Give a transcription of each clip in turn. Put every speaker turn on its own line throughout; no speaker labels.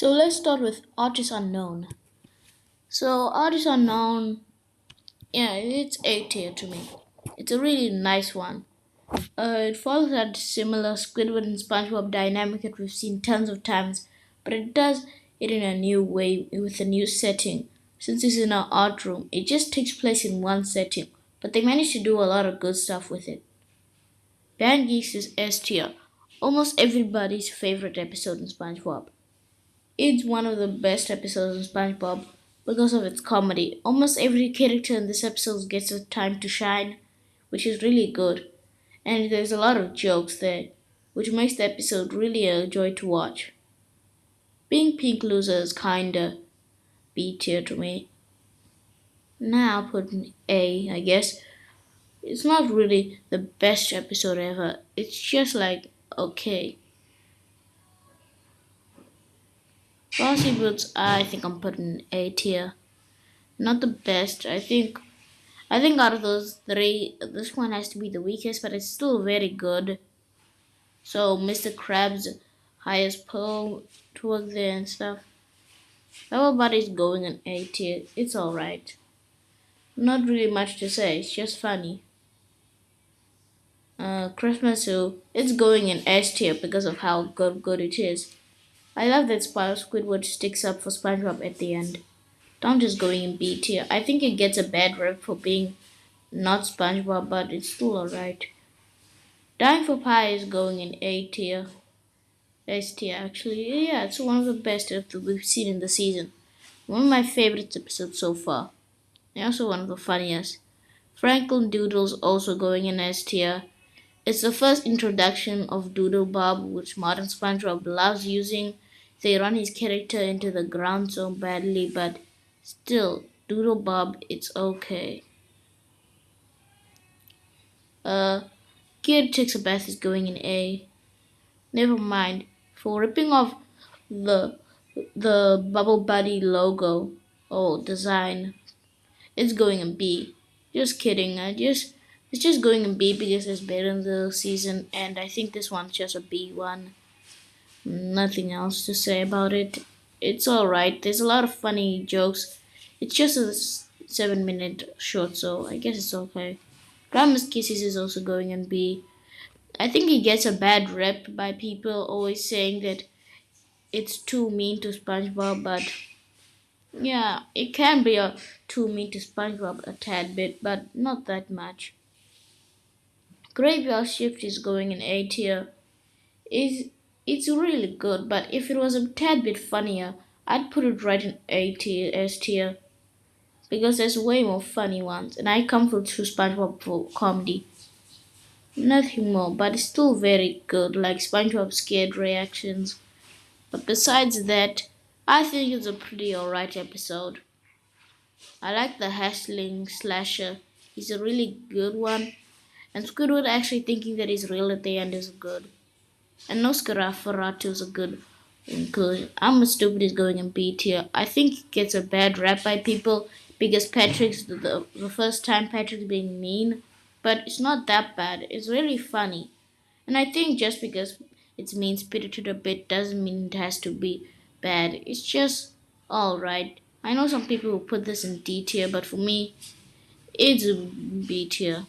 So let's start with Artist Unknown. So Artist Unknown, yeah, it's A tier to me. It's a really nice one. It follows that similar Squidward and SpongeBob dynamic that we've seen tons of times, but it does it in a new way with a new setting. Since it's in an art room, it just takes place in one setting, but they managed to do a lot of good stuff with it. Band Geeks is S tier, almost everybody's favorite episode in SpongeBob. It's one of the best episodes in SpongeBob because of its comedy. Almost every character in this episode gets a time to shine, which is really good. And there's a lot of jokes there, which makes the episode really a joy to watch. Being Pink Loser is kinda B tier to me. Now I'll put an A, I guess. It's not really the best episode ever. It's just like okay. Bossy Boots, I think I'm putting A tier. Not the best. I think out of those three, this one has to be the weakest, but it's still very good. So Mr. Krabs hires Pearl to work there and stuff. Everybody's going an A tier. It's alright. Not really much to say. It's just funny. Christmas Zoo, it's going in S tier because of how good it is. I love that Squidward sticks up for SpongeBob at the end. Tom just going in B tier. I think it gets a bad rep for being not SpongeBob, but it's still alright. Dying for Pie is going in A tier. S tier, actually. Yeah, it's one of the best that we've seen in the season. One of my favorite episodes so far. And also one of the funniest. Franklin Doodle's also going in S tier. It's the first introduction of Doodle Bob, which modern SpongeBob loves using. They run his character into the ground so badly, but still, Doodle Bob, it's okay. Uh, Kid Takes a Bath is going in A. Never mind. For ripping off the Bubble Buddy logo or design, it's going in B. Just kidding. It's just going in B because it's better in the season, and I think this one's just a B one. Nothing else to say about it. It's alright. There's a lot of funny jokes. It's just a 7 minute short, so I guess it's okay. Grandma's Kisses is also going in B. I think he gets a bad rep by people always saying that it's too mean to SpongeBob, but yeah, it can be a too mean to SpongeBob a tad bit, but not that much. Graveyard Shift is going in A tier. It's really good, but if it was a tad bit funnier, I'd put it right in A tier, S tier, because there's way more funny ones, and I come to SpongeBob for comedy. Nothing more, but it's still very good, like SpongeBob scared reactions. But besides that, I think it's a pretty alright episode. I like the Hastling slasher. He's a really good one. And Squidward actually thinking that he's real at the end is good. And Nosferatu is a good inclusion. I'm a Stupid is going in B tier. I think it gets a bad rap by people because Patrick's the first time Patrick's being mean. But it's not that bad. It's really funny. And I think just because it's mean spirited a bit doesn't mean it has to be bad. It's just alright. I know some people will put this in D tier, but for me, it's B tier.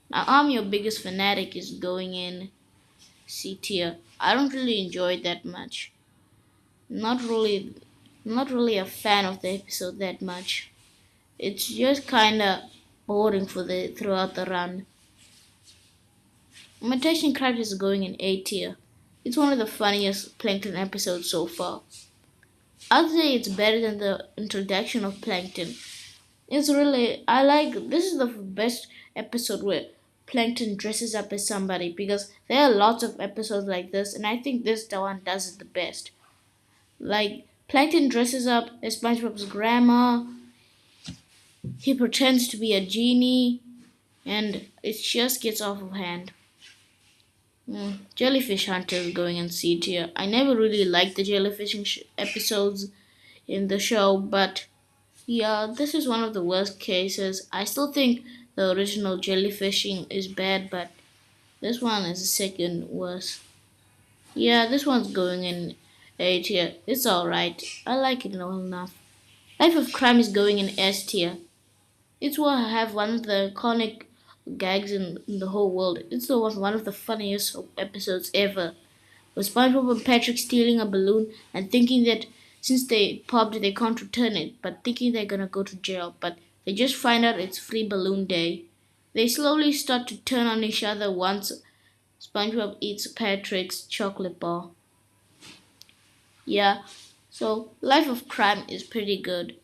Now, I'm Your Biggest Fanatic is going in C tier. I don't really enjoy it that much. Not really, not really a fan of the episode that much. It's just kinda boring for the throughout the run. Imitation Crabs is going in A tier. It's one of the funniest Plankton episodes so far. I'd say it's better than the introduction of Plankton. It's really this is the best episode where Plankton dresses up as somebody because there are lots of episodes like this, and I think this the one does it the best. Like Plankton dresses up as SpongeBob's grandma. He pretends to be a genie, and it just gets off of hand. Jellyfish Hunter is going in C tier. I never really liked the jellyfishing episodes in the show, but yeah, this is one of the worst cases. I still think the original jellyfishing is bad, but this one is the second worst. Yeah, this one's going in A tier. It's alright. I like it well enough. Life of Crime is going in S tier. It will have one of the iconic gags in the whole world. It's the one of the funniest episodes ever. With SpongeBob and Patrick stealing a balloon and thinking that since they popped it, they can't return it, but thinking they're gonna go to jail. But they just find out it's free balloon day. They slowly start to turn on each other once SpongeBob eats Patrick's chocolate bar. Yeah, so Life of Crime is pretty good.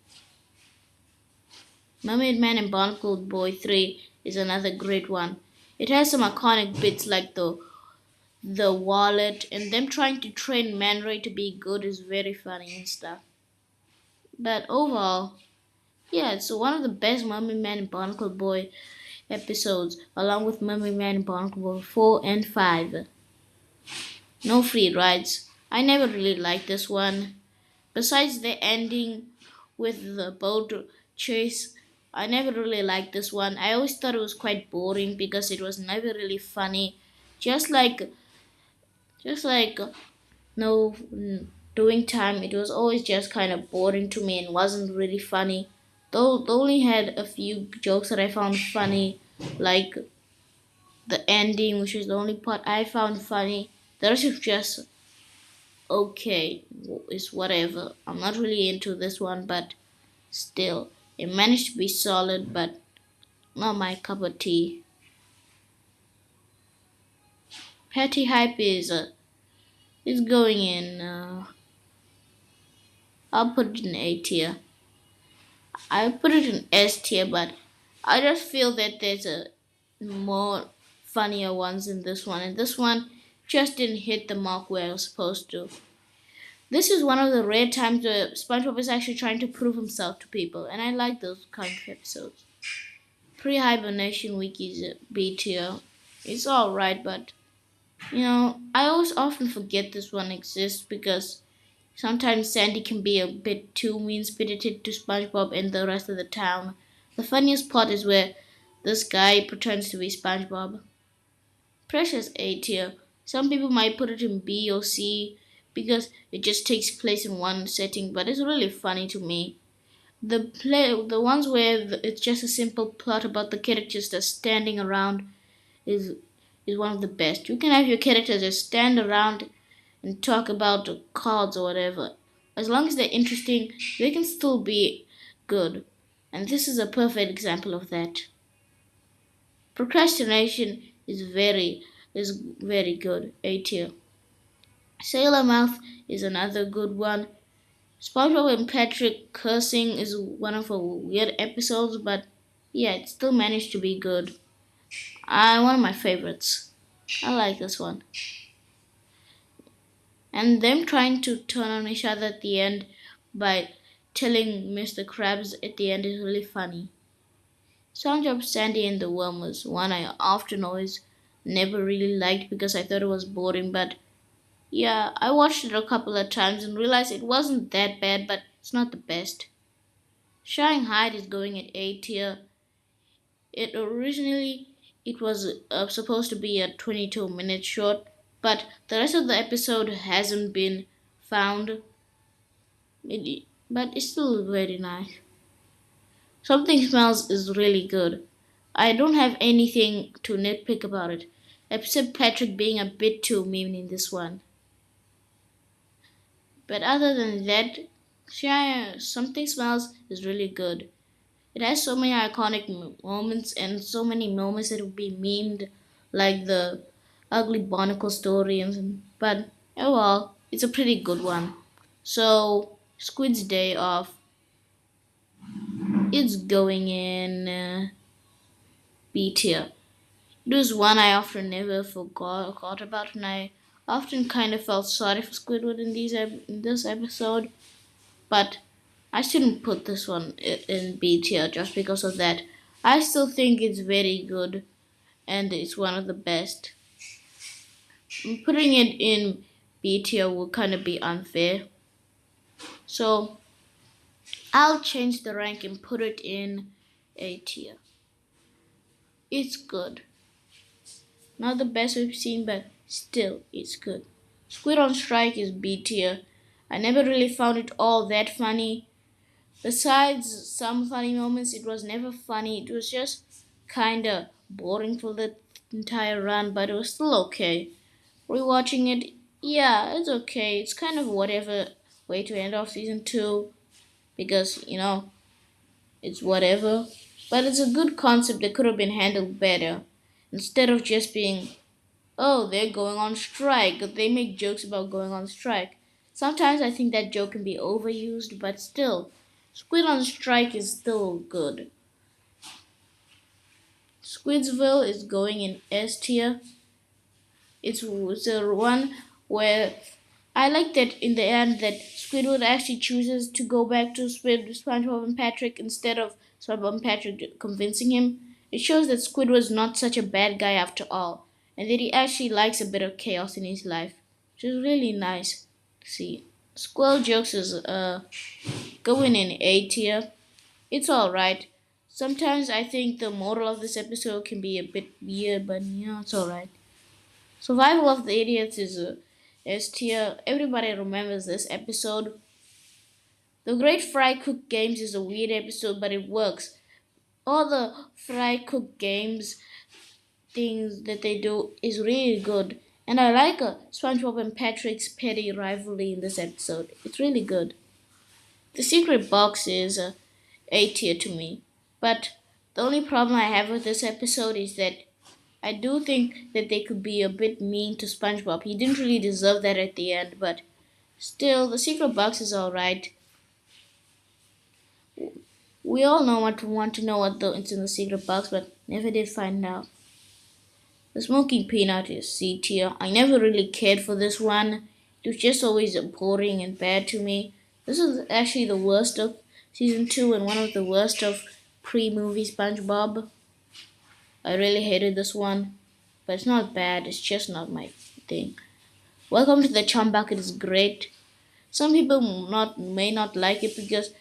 Mermaid Man and Barnacle Boy 3 is another great one. It has some iconic bits like the wallet and them trying to train Man Ray to be good is very funny and stuff. But overall, yeah, it's one of the best Mermaid Man and Barnacle Boy episodes, along with Mermaid Man and Barnacle Boy 4 and 5. No free rides. I never really liked this one. Besides the ending with the boat chase, I never really liked this one. I always thought it was quite boring because it was never really funny. Just like just like no doing time, it was always just kind of boring to me and wasn't really funny. Though they only had a few jokes that I found funny, like the ending, which is the only part I found funny. The rest is just okay, it's whatever. I'm not really into this one, but still, it managed to be solid, but not my cup of tea. Petty Hype is going in. I'll put it in A tier. I put it in S tier, but I just feel that there's a more funnier ones in this one, and this one just didn't hit the mark where I was supposed to. This is one of the rare times where SpongeBob is actually trying to prove himself to people, and I like those kind of episodes. Pre-hibernation week is a B tier. It's alright, but I always often forget this one exists because sometimes Sandy can be a bit too mean-spirited to SpongeBob and the rest of the town. The funniest part is where this guy pretends to be SpongeBob. Precious A tier. Some people might put it in B or C because it just takes place in one setting, but it's really funny to me. The ones where it's just a simple plot about the characters just standing around is is one of the best. You can have your characters just stand around and talk about cards or whatever. As long as they're interesting, they can still be good. And this is a perfect example of that. Procrastination is very good. A tier. Sailor Mouth is another good one. SpongeBob and Patrick cursing is one of the weird episodes, but yeah, it still managed to be good. One of my favorites. I like this one. And them trying to turn on each other at the end by telling Mr. Krabs at the end is really funny. SpongeBob, Sandy, and the Worm was one I often always never really liked because I thought it was boring, but yeah, I watched it a couple of times and realized it wasn't that bad, but it's not the best. Shanghai is going at A tier. It was supposed to be a 22-minute short, but the rest of the episode hasn't been found. But it's still very nice. Something Smells is really good. I don't have anything to nitpick about it, except Patrick being a bit too mean in this one. But other than that, Something Smells is really good. It has so many iconic moments and so many moments that will be memed, like the ugly barnacle story. But oh well, it's a pretty good one. So Squid's Day Off, it's going in B tier. It was one I often never forgot about, and I often kind of felt sorry for Squidward in this episode. But I shouldn't put this one in B tier just because of that. I still think it's very good and it's one of the best. Putting it in B tier will kind of be unfair. So I'll change the rank and put it in A tier. It's good. Not the best we've seen, but still, it's good. Squid on Strike is B tier. I never really found it all that funny. Besides some funny moments, it was never funny. It was just kinda boring for the entire run, but it was still okay. Rewatching it, yeah, it's okay. It's kind of whatever way to end off season two because, it's whatever. But it's a good concept that could have been handled better. Instead of just being, oh, they're going on strike. They make jokes about going on strike. Sometimes I think that joke can be overused, but still, Squid on strike is still good. Squidsville is going in S tier. It's a one where I like that in the end that Squidward actually chooses to go back to SpongeBob and Patrick instead of SpongeBob and Patrick convincing him. It shows that Squidward's not such a bad guy after all, and that he actually likes a bit of chaos in his life, which is really nice to see. Squirrel Jokes is going in A tier. It's alright. Sometimes I think the moral of this episode can be a bit weird, but it's alright. Survival of the Idiots is S tier. Everybody remembers this episode. The Great Fry Cook Games is a weird episode, but it works. All the Fry Cook Games things that they do is really good. And I like SpongeBob and Patrick's petty rivalry in this episode. It's really good. The Secret Box is A tier to me. But the only problem I have with this episode is that I do think that they could be a bit mean to SpongeBob. He didn't really deserve that at the end, but still, the secret box is alright. We all know what want to know it's in the secret box, but never did find out. The smoking peanut is C tier. I never really cared for this one. It was just always boring and bad to me. This is actually the worst of season 2 and one of the worst of pre-movie SpongeBob. I really hated this one, but it's not bad, it's just not my thing. Welcome to the Chum Bucket is great. Some people may not like it because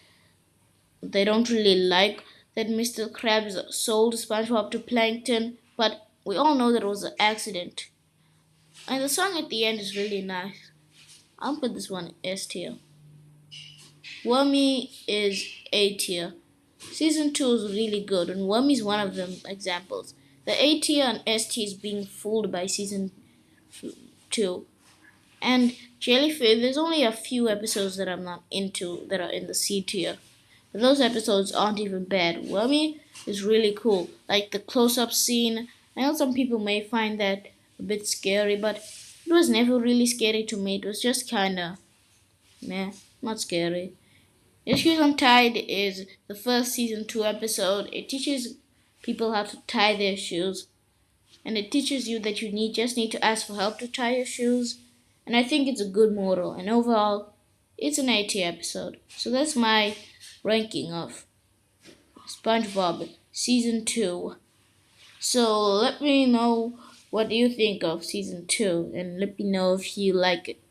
they don't really like that Mr. Krabs sold SpongeBob to Plankton, but we all know that it was an accident. And the song at the end is really nice. I'll put this one S tier. Wormy is A tier. Season 2 is really good, and Wormy is one of them examples. The A tier and S tier is being fooled by season 2. And Jellyfish, there's only a few episodes that I'm not into that are in the C tier. But those episodes aren't even bad. Wormy is really cool. Like the close-up scene. I know some people may find that a bit scary, but it was never really scary to me. It was just kinda not scary. Issues on Tide is the first season 2 episode. It teaches people how to tie their shoes. And it teaches you that you just need to ask for help to tie your shoes. And I think it's a good moral. And overall, it's an 80 episode. So that's my ranking of SpongeBob Season 2. So let me know what you think of Season 2. And let me know if you like it.